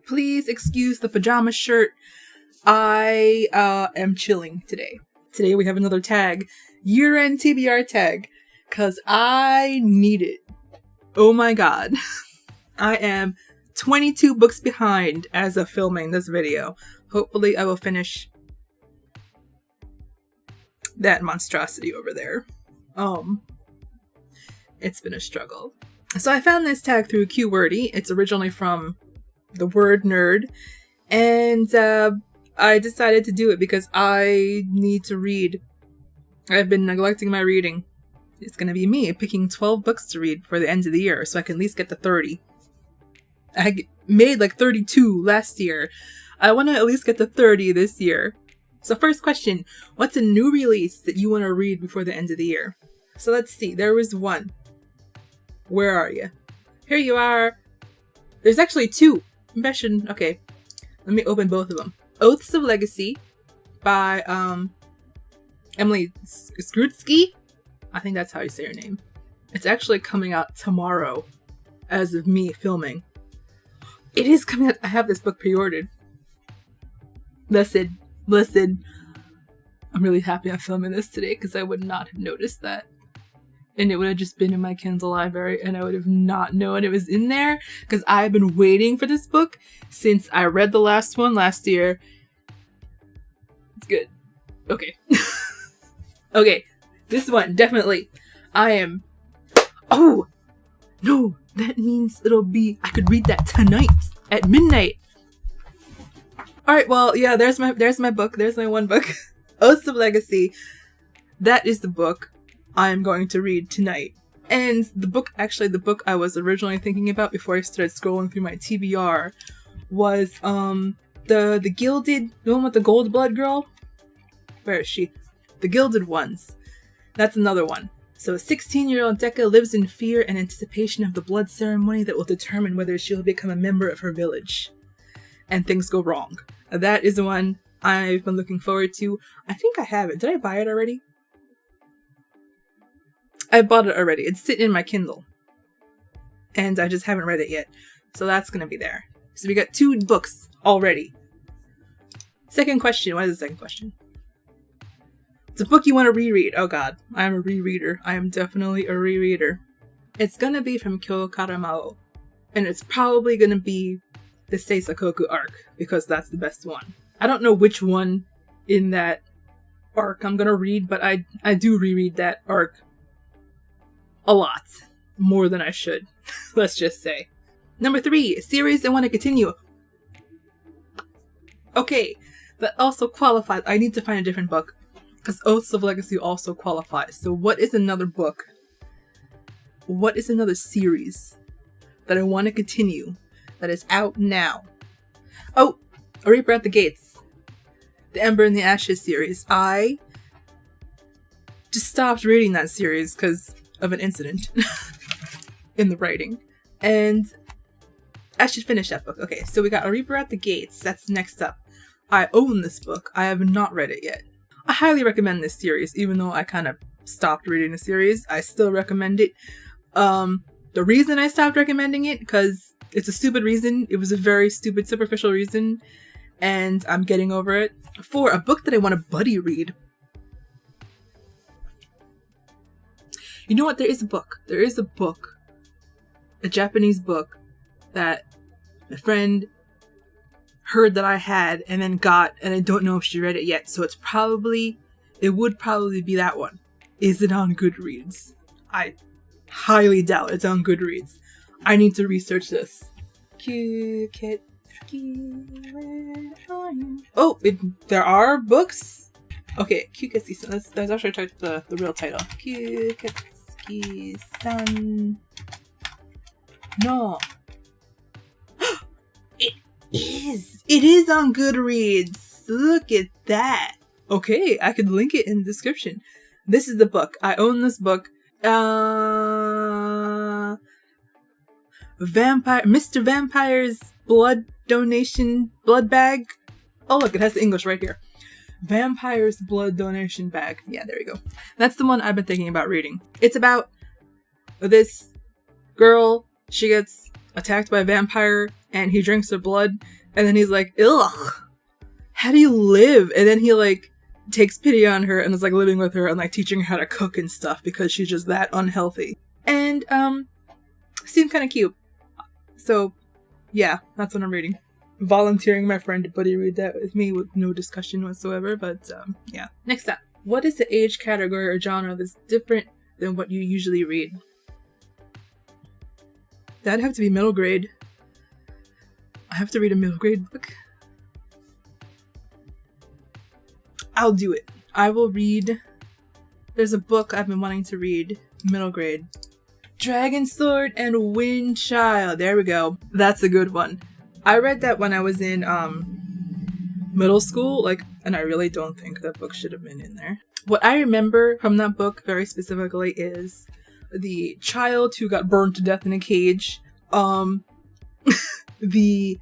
Please excuse the pajama shirt. I am chilling today. Today we have another tag. Year-end TBR tag. Because I need it. Oh my god. I am 22 books behind as of filming this video. Hopefully I will finish that monstrosity over there. It's been a struggle. So I found this tag through QWordy. It's originally from the word nerd. And I decided to do it because I need to read. I've been neglecting my reading. It's going to be me picking 12 books to read for the end of the year so I can at least get to 30. I made like 32 last year. I want to at least get to 30 this year. So first question, what's a new release that you want to read before the end of the year? So let's see, there was one. Where are you? Here you are. There's actually two. Okay, let me open both of them. Oaths of Legacy by Emily Skrutsky. I think that's how you say her name. It's actually coming out tomorrow as of me filming. It is coming out. I have this book pre-ordered. Listen. I'm really happy I'm filming this today because I would not have noticed that. And it would have just been in my Kindle library and I would have not known it was in there because I've been waiting for this book since I read the last one last year. It's good. Okay. Okay. This one, definitely. Oh! No! That means I could read that tonight at midnight. Alright, well, yeah, there's my book. There's my one book. Oaths of Legacy. That is the book I'm going to read tonight. And the book I was originally thinking about before I started scrolling through my TBR was, the Gilded, the one with the gold blood girl? Where is she? The Gilded Ones. That's another one. So a 16-year-old Decca lives in fear and anticipation of the blood ceremony that will determine whether she'll become a member of her village. And things go wrong. That is the one I've been looking forward to. I think I have it. Did I buy it already? I bought it already. It's sitting in my Kindle. And I just haven't read it yet. So that's going to be there. So we got 2 books already. Second question. What is the second question? It's a book you want to reread. Oh god, I'm a rereader. I am definitely a rereader. It's gonna be from Kyo Karamao. And it's probably gonna be the Seisakoku arc, because that's the best one. I don't know which one in that arc I'm gonna read, but I do reread that arc a lot. More than I should. Let's just say. Number 3, series I want to continue. Okay, that also qualifies. I need to find a different book. Because Oaths of Legacy also qualifies. So what is another book? What is another series that I want to continue that is out now? Oh! A Reaper at the Gates. The Ember and the Ashes series. I just stopped reading that series because of an incident in the writing. And I should finish that book. Okay, so we got A Reaper at the Gates. That's next up. I own this book. I have not read it yet. I highly recommend this series, even though I kind of stopped reading the series. I still recommend it. The reason I stopped recommending it, because it's a stupid reason. It was a very stupid, superficial reason, and I'm getting over it. For a book that I want to buddy read. You know what? There is a book. There is a book. A Japanese book that my friend heard that I had and then got, and I don't know if she read it yet, so it would probably be that one. Is it on Goodreads? I highly doubt it's on Goodreads. I need to research this. Oh, there are books? Okay, Kyuketsuki-san. Let's actually try the real title. Kyuketsuki-san. No. It is on Goodreads. Look at that. Okay, I could link it in the description. This is the book. I own this book. Mr. Vampire's blood donation blood bag. Oh look, it has the English right here. Vampire's blood donation bag. Yeah, there you go. That's the one I've been thinking about reading. It's about this girl. She gets attacked by a vampire and he drinks her blood, and then he's like, ugh, how do you live? And then he like takes pity on her and is like living with her and like teaching her how to cook and stuff because she's just that unhealthy. And seemed kind of cute. So yeah, that's what I'm reading. Volunteering my friend to buddy read that with me with no discussion whatsoever, but yeah. Next up, what is the age category or genre that's different than what you usually read? That'd have to be middle grade. I have to read a middle grade book. I'll do it. I will read. There's a book I've been wanting to read, middle grade. Dragon Sword and Wind Child. There we go. That's a good one. I read that when I was in middle school, and I really don't think that book should have been in there. What I remember from that book very specifically is the child who got burned to death in a cage. The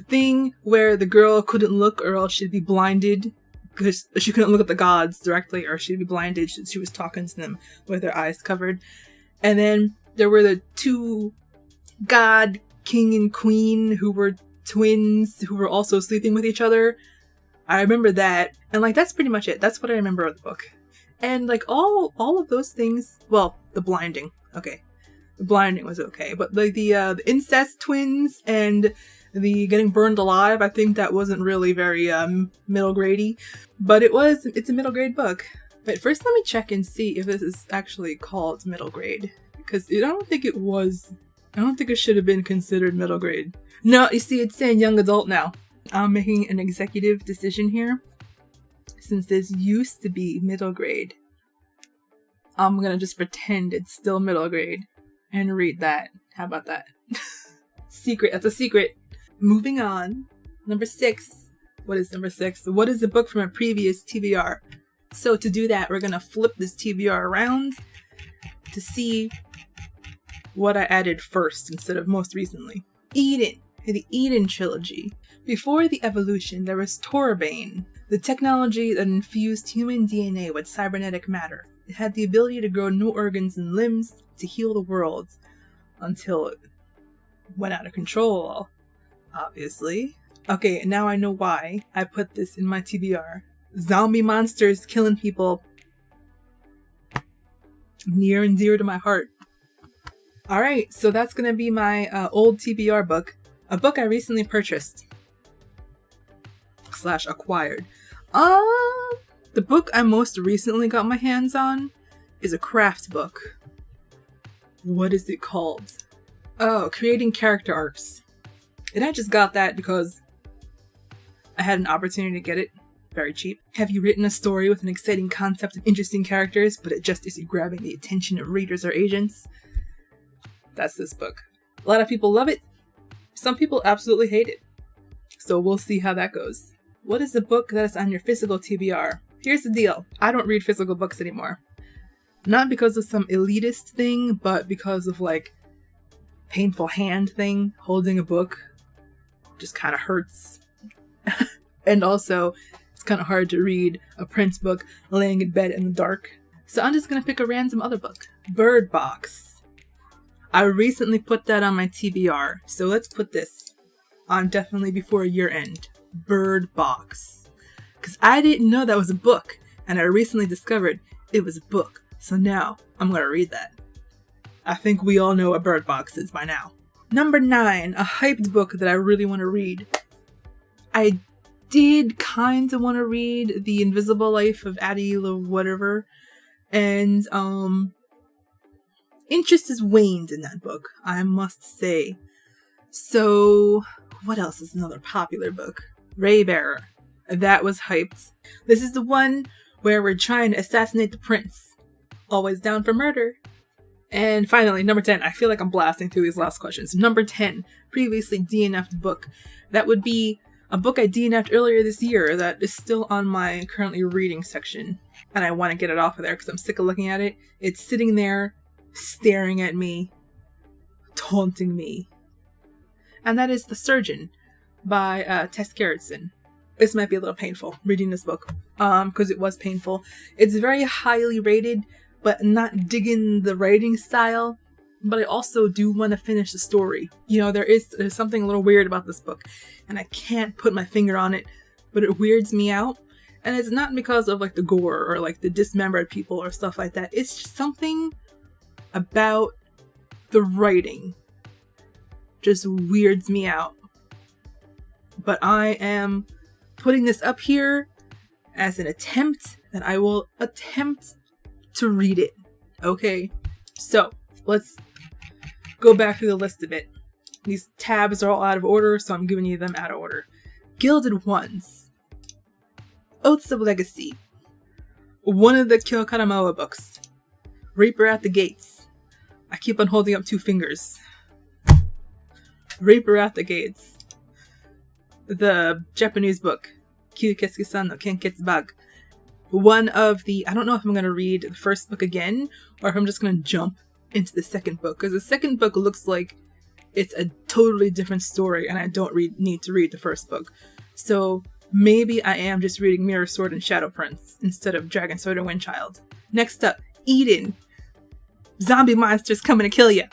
thing where the girl couldn't look or else she'd be blinded because she couldn't look at the gods directly or she'd be blinded. She was talking to them with her eyes covered. And then there were the two god king and queen who were twins who were also sleeping with each other. I remember that. And that's pretty much it. That's what I remember of the book. And all of those things, well, the blinding. Okay. The blinding was okay. But the incest twins and the getting burned alive, I think that wasn't really very middle grade-y. But it's a middle grade book. But first let me check and see if this is actually called middle grade. Because I don't think it was. I don't think it should have been considered middle grade. No, you see, it's saying young adult now. I'm making an executive decision here. Since this used to be middle grade, I'm gonna just pretend it's still middle grade and read that. How about that? Secret. That's a secret. Moving on. Number 6. What is number 6? What is the book from a previous TBR? So to do that, we're gonna flip this TBR around to see what I added first instead of most recently. Eden. The Eden trilogy. Before the evolution, there was Torabane, the technology that infused human DNA with cybernetic matter. It had the ability to grow new organs and limbs to heal the world until it went out of control, obviously. Okay, now I know why I put this in my TBR. Zombie monsters killing people. Near and dear to my heart. Alright, so that's gonna be my old TBR book. A book I recently purchased. / acquired. The book I most recently got my hands on is a craft book. What is it called? Oh, Creating Character Arcs. And I just got that because I had an opportunity to get it very cheap. Have you written a story with an exciting concept and interesting characters, but it just isn't grabbing the attention of readers or agents? That's this book. A lot of people love it. Some people absolutely hate it. So we'll see how that goes. What is the book that is on your physical TBR? Here's the deal. I don't read physical books anymore. Not because of some elitist thing, but because of painful hand thing. Holding a book just kind of hurts. And also, it's kind of hard to read a Prince book laying in bed in the dark. So I'm just going to pick a random other book. Bird Box. I recently put that on my TBR. So let's put this on definitely before year end. Bird Box. Because I didn't know that was a book. And I recently discovered it was a book. So now I'm going to read that. I think we all know what Bird Box is by now. Number 9. A hyped book that I really want to read. I did kind of want to read The Invisible Life of Addie whatever. And interest has waned in that book, I must say. So what else is another popular book? Raybearer. That was hyped. This is the one where we're trying to assassinate the prince. Always down for murder. And finally, number 10. I feel like I'm blasting through these last questions. Number 10. Previously DNFed book. That would be a book I DNFed earlier this year that is still on my currently reading section. And I want to get it off of there because I'm sick of looking at it. It's sitting there, staring at me, taunting me. And that is The Surgeon by Tess Gerritsen. This might be a little painful, reading this book, because it was painful. It's very highly rated, but not digging the writing style. but I also do want to finish the story. You know, there's something a little weird about this book, and I can't put my finger on it, but it weirds me out. And it's not because of like the gore or like the dismembered people or stuff like that. It's just something about the writing just weirds me out. But I am putting this up here as an attempt, and I will attempt to read it. Okay, so let's go back through the list a bit. These tabs are all out of order, so I'm giving you them out of order. Gilded Ones, Oaths of Legacy, one of the Kyo Karamoa books, Reaper at the Gates. I keep on holding up 2 fingers. Reaper at the Gates. The Japanese book, Kyukesuke-san no Kenketsu. One of the, I don't know if I'm going to read the first book again, or if I'm just going to jump into the second book, because the second book looks like it's a totally different story, and I don't need to read the first book. So maybe I am just reading Mirror Sword and Shadow Prince instead of Dragon Sword and Windchild. Next up, Eden. Zombie monsters coming to kill ya.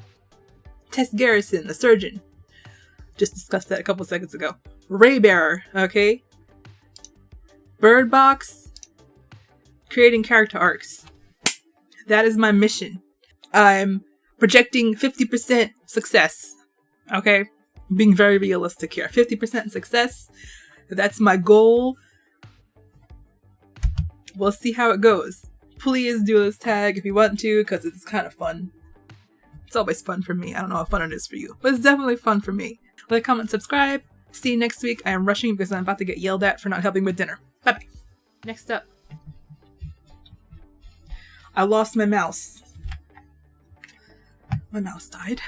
Tess Garrison, the surgeon. Just discussed that a couple seconds ago. Raybearer, okay? Bird Box. Creating character arcs. That is my mission. I'm projecting 50% success. Okay? Being very realistic here. 50% success. That's my goal. We'll see how it goes. Please do this tag if you want to, because it's kind of fun. It's always fun for me. I don't know how fun it is for you, but it's definitely fun for me. Like, comment, subscribe. See you next week. I am rushing because I'm about to get yelled at for not helping with dinner. Bye-bye. Next up. I lost my mouse. My mouse died.